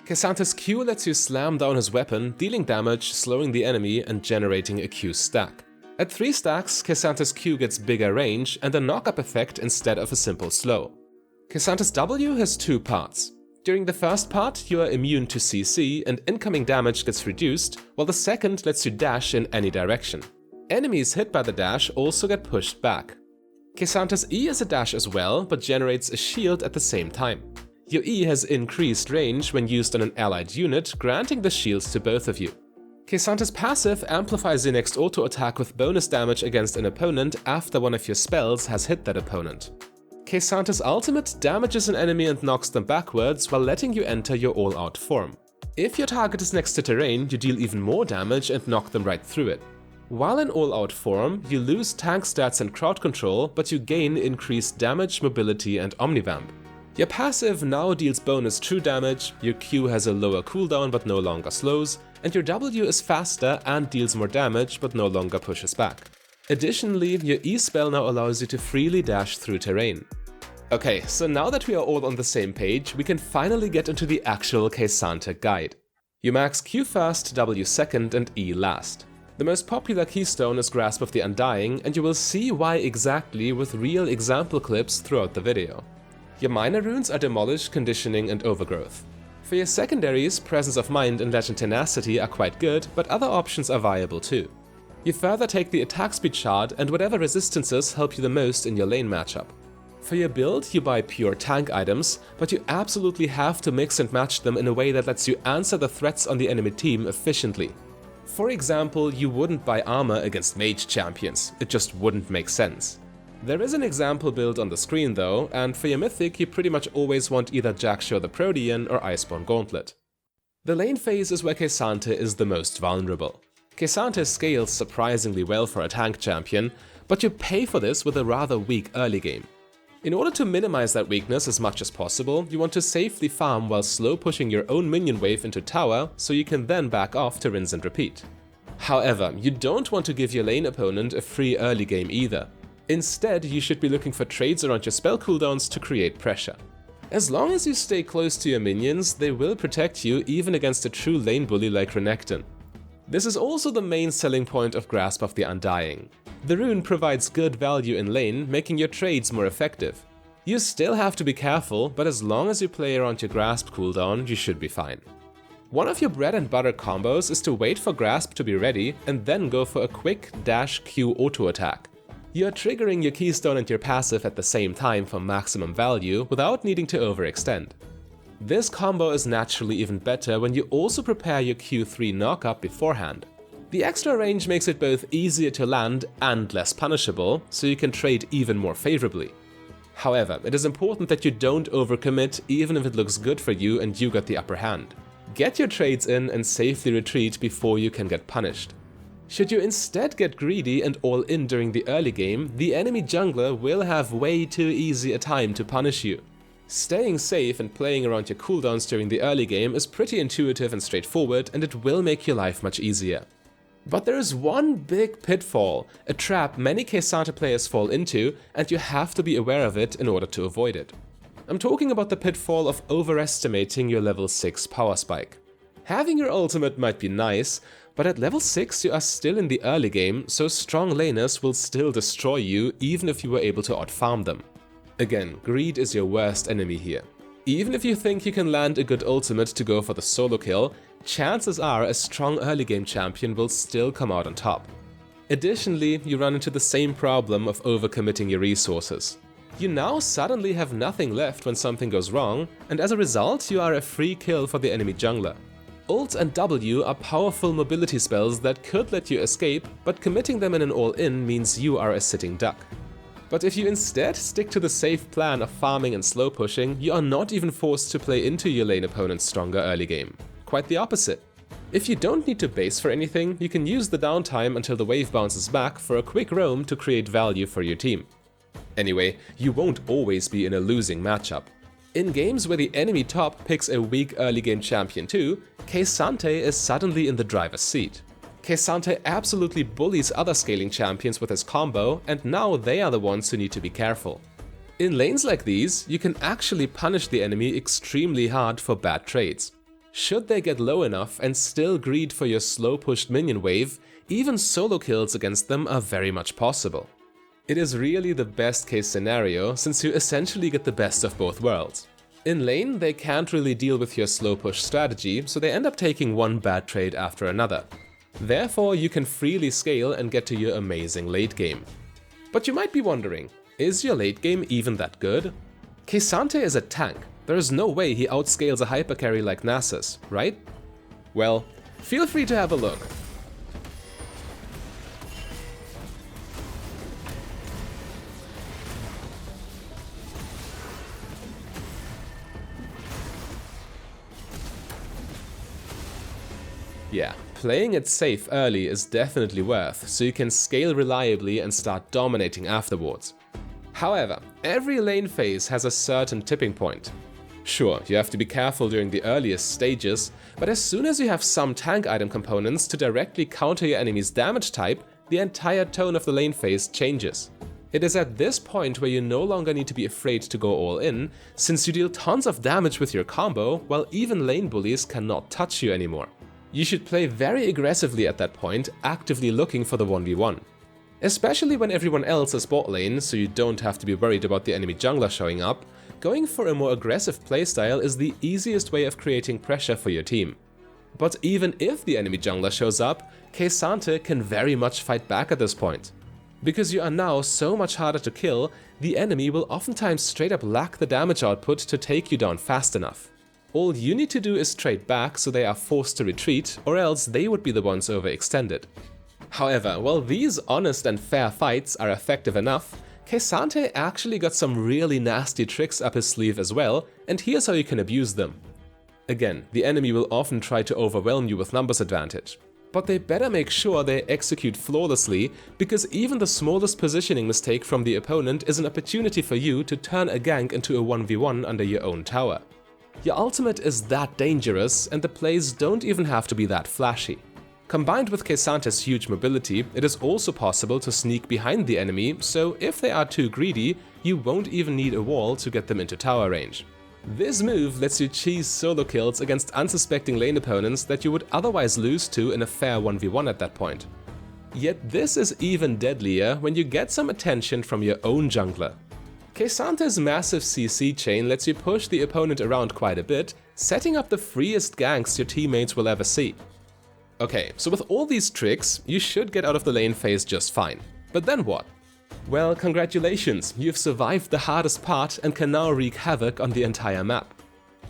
KSante's Q lets you slam down his weapon, dealing damage, slowing the enemy, and generating a Q stack. At 3 stacks, KSante's Q gets bigger range and a knock-up effect instead of a simple slow. KSante's W has 2 parts. During the first part, you are immune to CC and incoming damage gets reduced, while the second lets you dash in any direction. Enemies hit by the dash also get pushed back. KSante's E is a dash as well, but generates a shield at the same time. Your E has increased range when used on an allied unit, granting the shields to both of you. KSante's passive amplifies your next auto attack with bonus damage against an opponent after one of your spells has hit that opponent. KSante's ultimate damages an enemy and knocks them backwards while letting you enter your all-out form. If your target is next to terrain, you deal even more damage and knock them right through it. While in all-out form, you lose tank stats and crowd control, but you gain increased damage, mobility, and omnivamp. Your passive now deals bonus true damage, your Q has a lower cooldown but no longer slows, and your W is faster and deals more damage but no longer pushes back. Additionally, your E spell now allows you to freely dash through terrain. Okay, so now that we are all on the same page, we can finally get into the actual KSante guide. You max Q first, W second, and E last. The most popular keystone is Grasp of the Undying, and you will see why exactly with real example clips throughout the video. Your minor runes are Demolish, Conditioning, and Overgrowth. For your secondaries, Presence of Mind and Legend Tenacity are quite good, but other options are viable too. You further take the attack speed shard, and whatever resistances help you the most in your lane matchup. For your build, you buy pure tank items, but you absolutely have to mix and match them in a way that lets you answer the threats on the enemy team efficiently. For example, you wouldn't buy armor against mage champions, it just wouldn't make sense. There is an example build on the screen though, and for your mythic you pretty much always want either Jak'Sho the Protean or Iceborne Gauntlet. The lane phase is where KSante is the most vulnerable. KSante scales surprisingly well for a tank champion, but you pay for this with a rather weak early game. In order to minimize that weakness as much as possible, you want to safely farm while slow pushing your own minion wave into tower so you can then back off to rinse and repeat. However, you don't want to give your lane opponent a free early game either. Instead, you should be looking for trades around your spell cooldowns to create pressure. As long as you stay close to your minions, they will protect you even against a true lane bully like Renekton. This is also the main selling point of Grasp of the Undying. The rune provides good value in lane, making your trades more effective. You still have to be careful, but as long as you play around your Grasp cooldown, you should be fine. One of your bread and butter combos is to wait for Grasp to be ready and then go for a quick dash Q auto attack. You are triggering your keystone and your passive at the same time for maximum value without needing to overextend. This combo is naturally even better when you also prepare your Q3 knockup beforehand. The extra range makes it both easier to land and less punishable, so you can trade even more favorably. However, it is important that you don't overcommit even if it looks good for you and you got the upper hand. Get your trades in and safely retreat before you can get punished. Should you instead get greedy and all in during the early game, the enemy jungler will have way too easy a time to punish you. Staying safe and playing around your cooldowns during the early game is pretty intuitive and straightforward, and it will make your life much easier. But there is one big pitfall, a trap many KSante players fall into, and you have to be aware of it in order to avoid it. I'm talking about the pitfall of overestimating your level 6 power spike. Having your ultimate might be nice, but at level 6 you are still in the early game, so strong laners will still destroy you even if you were able to outfarm them. Again, greed is your worst enemy here. Even if you think you can land a good ultimate to go for the solo kill, chances are a strong early game champion will still come out on top. Additionally, you run into the same problem of overcommitting your resources. You now suddenly have nothing left when something goes wrong, and as a result you are a free kill for the enemy jungler. Ult and W are powerful mobility spells that could let you escape, but committing them in an all-in means you are a sitting duck. But if you instead stick to the safe plan of farming and slow pushing, you are not even forced to play into your lane opponent's stronger early game. Quite the opposite. If you don't need to base for anything, you can use the downtime until the wave bounces back for a quick roam to create value for your team. Anyway, you won't always be in a losing matchup. In games where the enemy top picks a weak early game champion too, KSante is suddenly in the driver's seat. KSante absolutely bullies other scaling champions with his combo, and now they are the ones who need to be careful. In lanes like these, you can actually punish the enemy extremely hard for bad trades. Should they get low enough and still greed for your slow-pushed minion wave, even solo kills against them are very much possible. It is really the best case scenario, since you essentially get the best of both worlds. In lane, they can't really deal with your slow push strategy, so they end up taking one bad trade after another. Therefore, you can freely scale and get to your amazing late game. But you might be wondering, is your late game even that good? KSante is a tank. There is no way he outscales a hypercarry like Nasus, right? Well, feel free to have a look. Yeah, playing it safe early is definitely worth, so you can scale reliably and start dominating afterwards. However, every lane phase has a certain tipping point. Sure, you have to be careful during the earliest stages, but as soon as you have some tank item components to directly counter your enemy's damage type, the entire tone of the lane phase changes. It is at this point where you no longer need to be afraid to go all in, since you deal tons of damage with your combo, while even lane bullies cannot touch you anymore. You should play very aggressively at that point, actively looking for the 1v1. Especially when everyone else is bot lane, so you don't have to be worried about the enemy jungler showing up, going for a more aggressive playstyle is the easiest way of creating pressure for your team. But even if the enemy jungler shows up, KSante can very much fight back at this point. Because you are now so much harder to kill, the enemy will oftentimes straight up lack the damage output to take you down fast enough. All you need to do is trade back so they are forced to retreat, or else they would be the ones overextended. However, while these honest and fair fights are effective enough, KSante actually got some really nasty tricks up his sleeve as well, and here's how you can abuse them. Again, the enemy will often try to overwhelm you with numbers advantage, but they better make sure they execute flawlessly, because even the smallest positioning mistake from the opponent is an opportunity for you to turn a gank into a 1v1 under your own tower. Your ultimate is that dangerous, and the plays don't even have to be that flashy. Combined with KSante's huge mobility, it is also possible to sneak behind the enemy, so if they are too greedy, you won't even need a wall to get them into tower range. This move lets you cheese solo kills against unsuspecting lane opponents that you would otherwise lose to in a fair 1v1 at that point. Yet this is even deadlier when you get some attention from your own jungler. KSante's massive CC chain lets you push the opponent around quite a bit, setting up the freest ganks your teammates will ever see. Okay, so with all these tricks, you should get out of the lane phase just fine. But then what? Well, congratulations, you've survived the hardest part and can now wreak havoc on the entire map.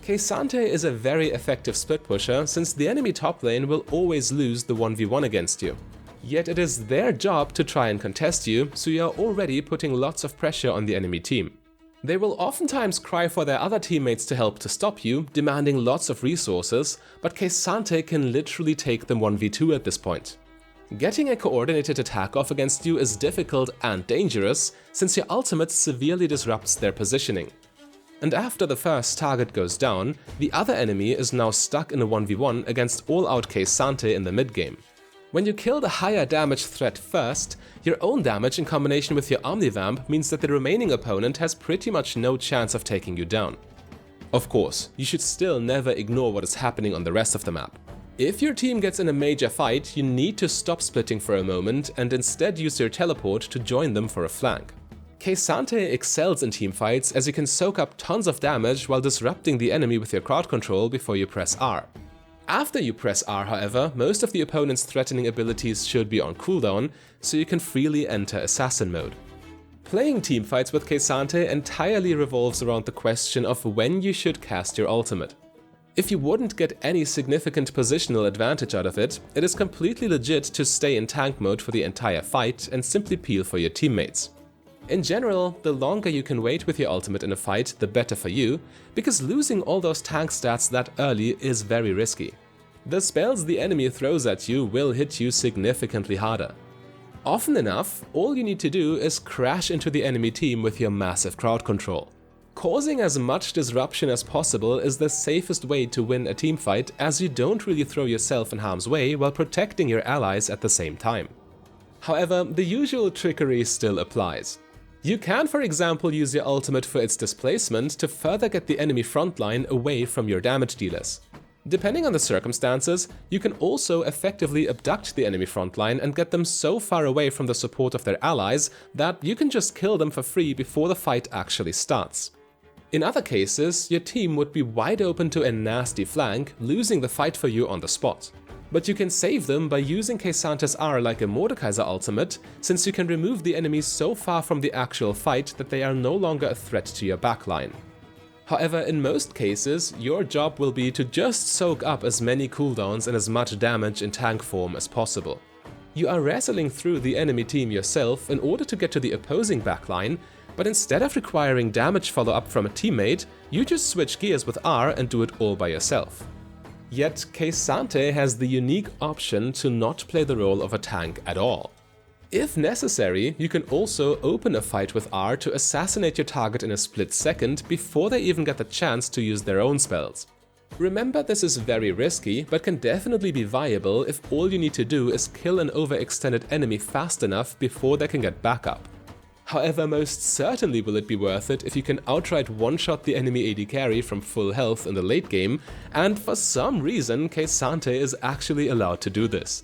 KSante is a very effective split pusher, since the enemy top lane will always lose the 1v1 against you. Yet it is their job to try and contest you, so you are already putting lots of pressure on the enemy team. They will oftentimes cry for their other teammates to help to stop you, demanding lots of resources, but KSante can literally take them 1v2 at this point. Getting a coordinated attack off against you is difficult and dangerous, since your ultimate severely disrupts their positioning. And after the first target goes down, the other enemy is now stuck in a 1v1 against all-out KSante in the mid-game. When you kill the higher damage threat first, your own damage in combination with your Omnivamp means that the remaining opponent has pretty much no chance of taking you down. Of course, you should still never ignore what is happening on the rest of the map. If your team gets in a major fight, you need to stop splitting for a moment and instead use your teleport to join them for a flank. KSante excels in teamfights, as you can soak up tons of damage while disrupting the enemy with your crowd control before you press R. After you press R, however, most of the opponent's threatening abilities should be on cooldown, so you can freely enter assassin mode. Playing teamfights with KSante entirely revolves around the question of when you should cast your ultimate. If you wouldn't get any significant positional advantage out of it, it is completely legit to stay in tank mode for the entire fight and simply peel for your teammates. In general, the longer you can wait with your ultimate in a fight, the better for you, because losing all those tank stats that early is very risky. The spells the enemy throws at you will hit you significantly harder. Often enough, all you need to do is crash into the enemy team with your massive crowd control. Causing as much disruption as possible is the safest way to win a teamfight, as you don't really throw yourself in harm's way while protecting your allies at the same time. However, the usual trickery still applies. You can, for example, use your ultimate for its displacement to further get the enemy frontline away from your damage dealers. Depending on the circumstances, you can also effectively abduct the enemy frontline and get them so far away from the support of their allies that you can just kill them for free before the fight actually starts. In other cases, your team would be wide open to a nasty flank, losing the fight for you on the spot. But you can save them by using KSante's R like a Mordekaiser ultimate, since you can remove the enemies so far from the actual fight that they are no longer a threat to your backline. However, in most cases, your job will be to just soak up as many cooldowns and as much damage in tank form as possible. You are wrestling through the enemy team yourself in order to get to the opposing backline, but instead of requiring damage follow-up from a teammate, you just switch gears with R and do it all by yourself. Yet KSante has the unique option to not play the role of a tank at all. If necessary, you can also open a fight with R to assassinate your target in a split second before they even get the chance to use their own spells. Remember, this is very risky, but can definitely be viable if all you need to do is kill an overextended enemy fast enough before they can get back up. However, most certainly will it be worth it if you can outright one-shot the enemy AD carry from full health in the late game, and for some reason KSante is actually allowed to do this.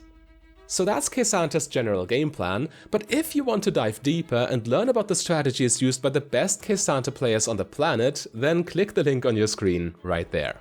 So that's KSante's general game plan, but if you want to dive deeper and learn about the strategies used by the best KSante players on the planet, then click the link on your screen right there.